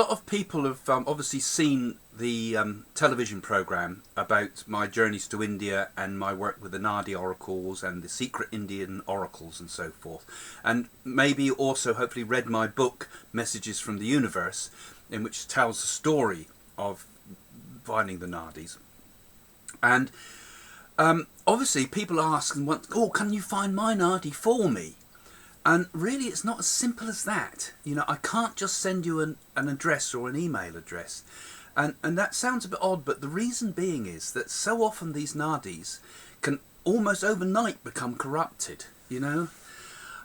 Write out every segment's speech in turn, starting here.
lot of people have obviously seen the television program about my journeys to India and my work with the Naadi Oracles and the secret Indian oracles and so forth. And maybe also hopefully read my book, Messages from the Universe, in which tells the story of finding the Nadis. And obviously people ask and want, oh, can you find my Nadi for me? And really it's not as simple as that. You know, I can't just send you an address or an email address. And that sounds a bit odd, but the reason being is that so often these Nadis can almost overnight become corrupted, you know.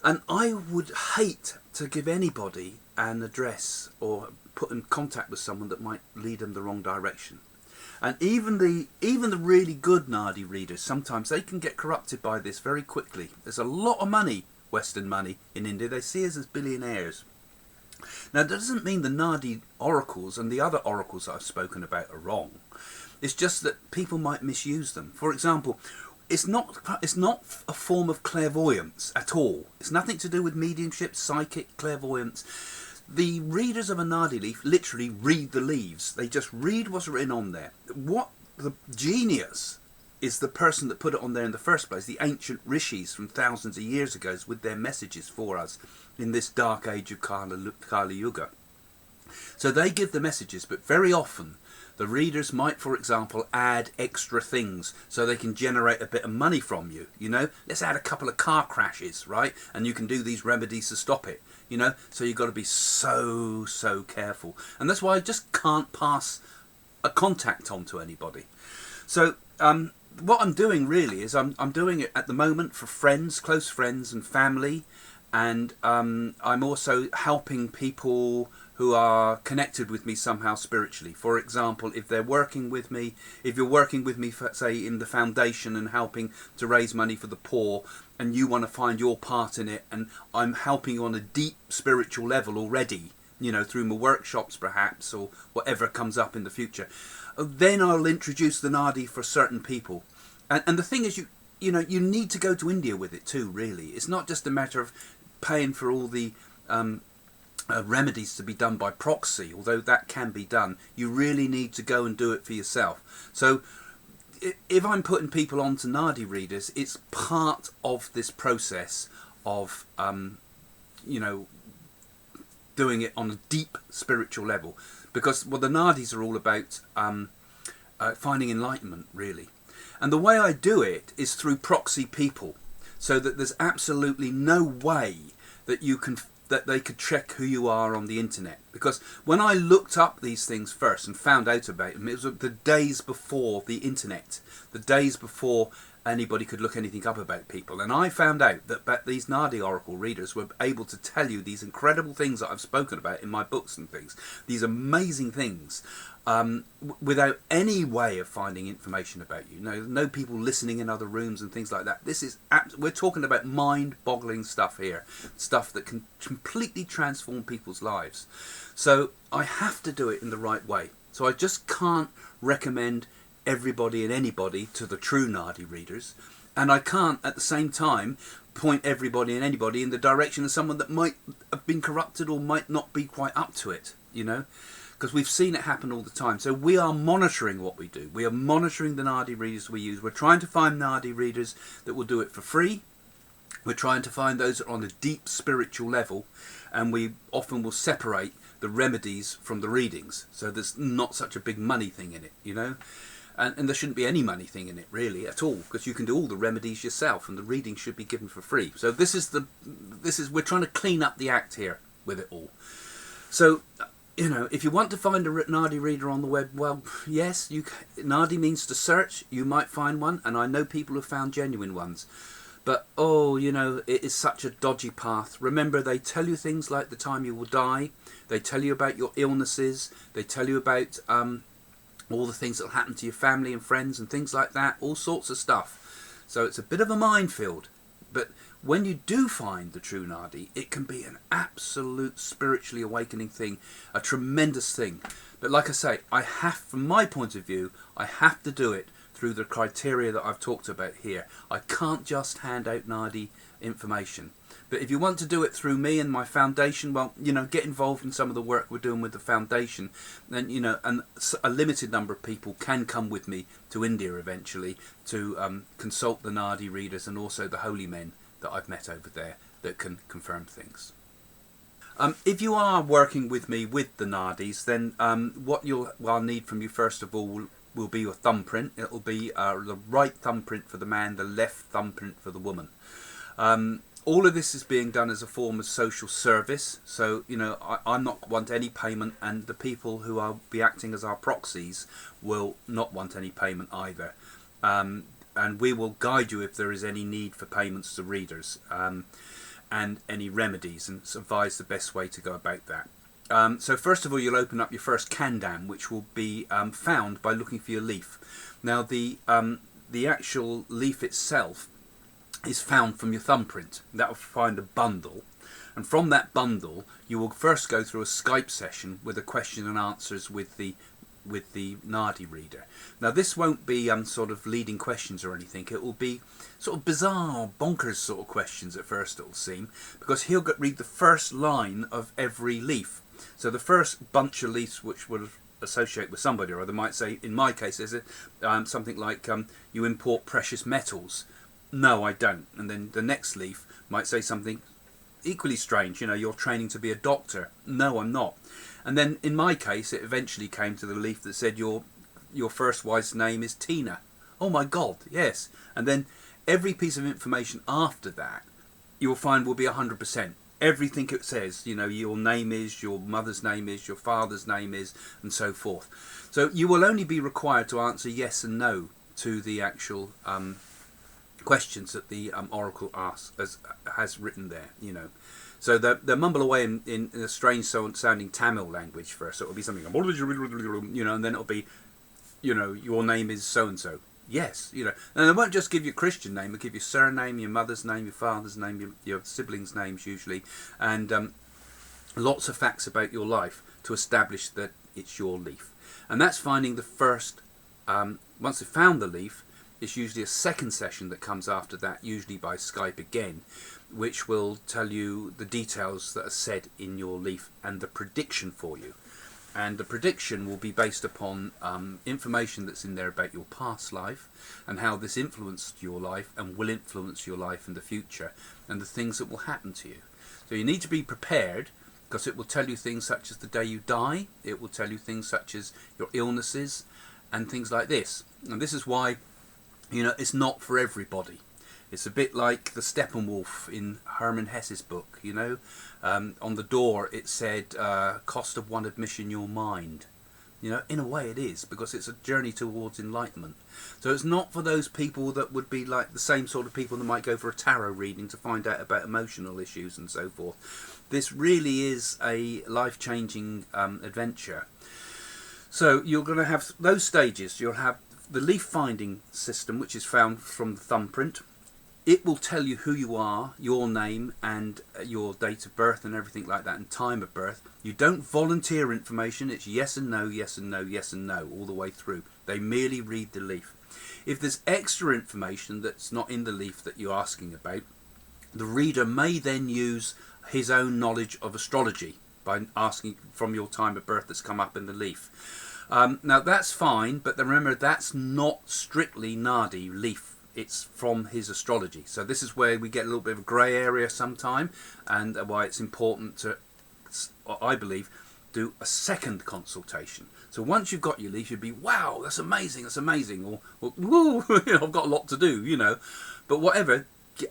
And I would hate to give anybody an address or put in contact with someone that might lead them the wrong direction. And even the really good Naadi readers, sometimes they can get corrupted by this very quickly. There's a lot of money, Western money, in India. They see us as billionaires. Now, that doesn't mean the Naadi oracles and the other oracles that I've spoken about are wrong. It's just that people might misuse them. For example, it's not a form of clairvoyance at all. It's nothing to do with mediumship, psychic, clairvoyance. The readers of a Nadi leaf literally read the leaves. They just read what's written on there. What the genius is the person that put it on there in the first place, the ancient rishis from thousands of years ago with their messages for us in this dark age of Kali Yuga. So they give the messages, but very often the readers might, for example, add extra things so they can generate a bit of money from you. You know, let's add a couple of car crashes, right? And you can do these remedies to stop it. You know, so you've got to be so careful. And that's why I just can't pass a contact on to anybody. So what I'm doing really is I'm doing it at the moment for friends, close friends and family. And I'm also helping people who are connected with me somehow spiritually. For example, if they're working with me, if you're working with me, for, say, in the foundation and helping to raise money for the poor, and you want to find your part in it, and I'm helping you on a deep spiritual level already, you know, through my workshops perhaps, or whatever comes up in the future, then I'll introduce the Nadi for certain people. And the thing is, you know, you need to go to India with it too, really. It's not just a matter of paying for all the remedies to be done by proxy, although that can be done. You really need to go and do it for yourself. So if I'm putting people onto Naadi readers, it's part of this process of you know, doing it on a deep spiritual level, because well, the Nadis are all about finding enlightenment, really. And the way I do it is through proxy people, so that there's absolutely no way that they could check who you are on the internet. Because when I looked up these things first and found out about them, it was the days before the internet, the days before anybody could look anything up about people. And I found out that these Naadi Oracle readers were able to tell you these incredible things that I've spoken about in my books and things, these amazing things, without any way of finding information about you. No people listening in other rooms and things like that. This is we're talking about mind-boggling stuff here, stuff that can completely transform people's lives. So I have to do it in the right way. So I just can't recommend everybody and anybody to the true Naadi readers, and I can't at the same time point everybody and anybody in the direction of someone that might have been corrupted or might not be quite up to it, you know, because we've seen it happen all the time. So we are monitoring what we do. We are monitoring the Naadi readers we use. We're trying to find Naadi readers that will do it for free. We're trying to find those that are on a deep spiritual level, and we often will separate the remedies from the readings, so there's not such a big money thing in it, you know. And there shouldn't be any money thing in it really at all, because you can do all the remedies yourself, and the reading should be given for free. So we're trying to clean up the act here with it all. So, you know, if you want to find a Naadi reader on the web, well, yes, Naadi means to search. You might find one, and I know people have found genuine ones. But, oh, you know, it is such a dodgy path. Remember, they tell you things like the time you will die. They tell you about your illnesses. They tell you about all the things that will happen to your family and friends and things like that. All sorts of stuff. So it's a bit of a minefield. But when you do find the true Nadi, it can be an absolute spiritually awakening thing. A tremendous thing. But like I say, from my point of view, I have to do it through the criteria that I've talked about here. I can't just hand out Nadi information. But if you want to do it through me and my foundation, well, you know, get involved in some of the work we're doing with the foundation. Then, you know, and a limited number of people can come with me to India eventually to consult the Naadi readers and also the holy men that I've met over there that can confirm things. If you are working with me with the Nadis, then what I'll need from you first of all will be your thumbprint. It'll be the right thumbprint for the man, the left thumbprint for the woman. All of this is being done as a form of social service, so you know I'm not want any payment, and the people who will be acting as our proxies will not want any payment either. And we will guide you if there is any need for payments to readers and any remedies, and advise the best way to go about that. So first of all, you'll open up your first kandam, which will be found by looking for your leaf. Now the actual leaf itself is found from your thumbprint. That will find a bundle, and from that bundle you will first go through a Skype session with a question and answers with the Naadi reader. Now this won't be sort of leading questions or anything. It will be sort of bizarre, bonkers sort of questions at first, it will seem, because he'll read the first line of every leaf. So the first bunch of leaves which will associate with somebody or other might say, in my case, is it something like you import precious metals. No, I don't. And then the next leaf might say something equally strange. You know, you're training to be a doctor. No, I'm not. And then in my case, it eventually came to the leaf that said your first wife's name is Tina. Oh my God, yes. And then every piece of information after that, you'll find will be 100%. Everything it says, you know, your name is, your mother's name is, your father's name is, and so forth. So you will only be required to answer yes and no to the actual questions that the oracle has written there, you know. So they mumble away in a strange sounding Tamil language first. So it'll be something, you know, and then it'll be, you know, your name is so and so. Yes, you know, and they won't just give you a Christian name. They'll give you surname, your mother's name, your father's name, your siblings' names usually, and lots of facts about your life to establish that it's your leaf. And that's finding the first. Once they've found the leaf, it's usually a second session that comes after that, usually by Skype again, which will tell you the details that are said in your leaf and the prediction for you. And the prediction will be based upon information that's in there about your past life and how this influenced your life and will influence your life in the future and the things that will happen to you. So you need to be prepared, because it will tell you things such as the day you die. It will tell you things such as your illnesses and things like this. And this is why, you know, it's not for everybody. It's a bit like the Steppenwolf in Hermann Hesse's book, you know. On the door it said, cost of one admission, your mind. You know, in a way it is, because it's a journey towards enlightenment. So it's not for those people that would be like the same sort of people that might go for a tarot reading to find out about emotional issues and so forth. This really is a life-changing adventure. So you're going to have those stages. You'll have the leaf finding system, which is found from the thumbprint. It will tell you who you are, your name and your date of birth and everything like that, and time of birth. You don't volunteer information. It's yes and no, yes and no, yes and no all the way through. They merely read the leaf. If there's extra information that's not in the leaf that you're asking about, the reader may then use his own knowledge of astrology by asking from your time of birth that's come up in the leaf. Now that's fine, but remember that's not strictly Nadi leaf. It's from his astrology. So this is where we get a little bit of a grey area sometime, and why it's important to, I believe, do a second consultation. So once you've got your leaf, you'd be, wow, that's amazing, or woo, you know, I've got a lot to do, you know. But whatever,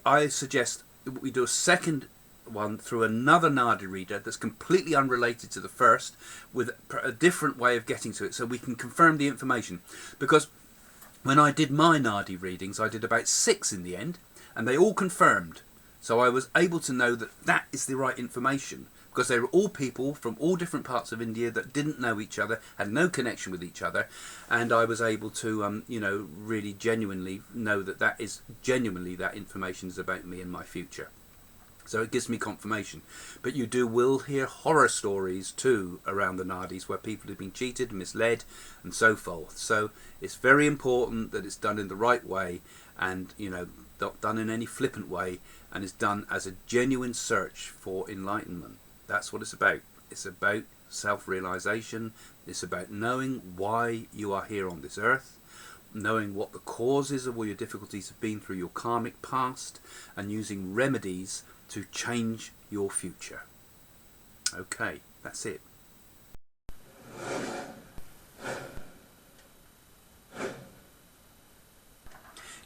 I suggest we do a second one through another Naadi reader that's completely unrelated to the first, with a different way of getting to it, so we can confirm the information. Because when I did my Naadi readings, I did about 6 in the end, and they all confirmed. So I was able to know that that is the right information, because they were all people from all different parts of India that didn't know each other, had no connection with each other, and I was able to, you know, really genuinely know that that is genuinely that information is about me and my future. So it gives me confirmation. But you will hear horror stories too around the Nadis, where people have been cheated, misled, and so forth. So it's very important that it's done in the right way, and, you know, not done in any flippant way, and is done as a genuine search for enlightenment. That's what it's about. It's about self-realization. It's about knowing why you are here on this earth, knowing what the causes of all your difficulties have been through your karmic past, and using remedies to change your future. Okay, that's it.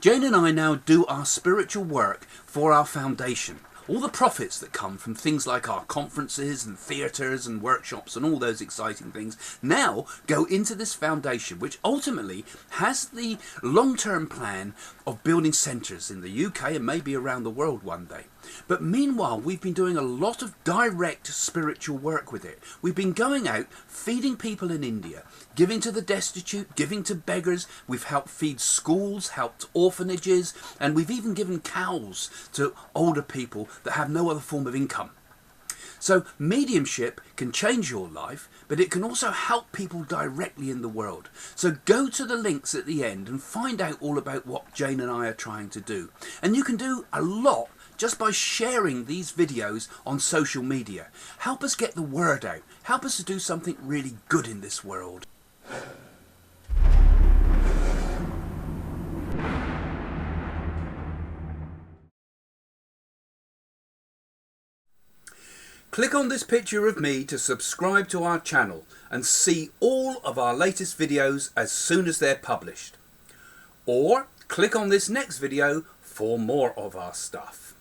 Jane and I now do our spiritual work for our foundation. All the profits that come from things like our conferences and theatres and workshops and all those exciting things now go into this foundation, which ultimately has the long-term plan of building centres in the UK and maybe around the world one day. But meanwhile, we've been doing a lot of direct spiritual work with it. We've been going out, feeding people in India, giving to the destitute, giving to beggars. We've helped feed schools, helped orphanages, and we've even given cows to older people that have no other form of income. So mediumship can change your life, but it can also help people directly in the world. So go to the links at the end and find out all about what Jane and I are trying to do. And you can do a lot just by sharing these videos on social media. Help us get the word out. Help us to do something really good in this world. Click on this picture of me to subscribe to our channel and see all of our latest videos as soon as they're published. Or click on this next video for more of our stuff.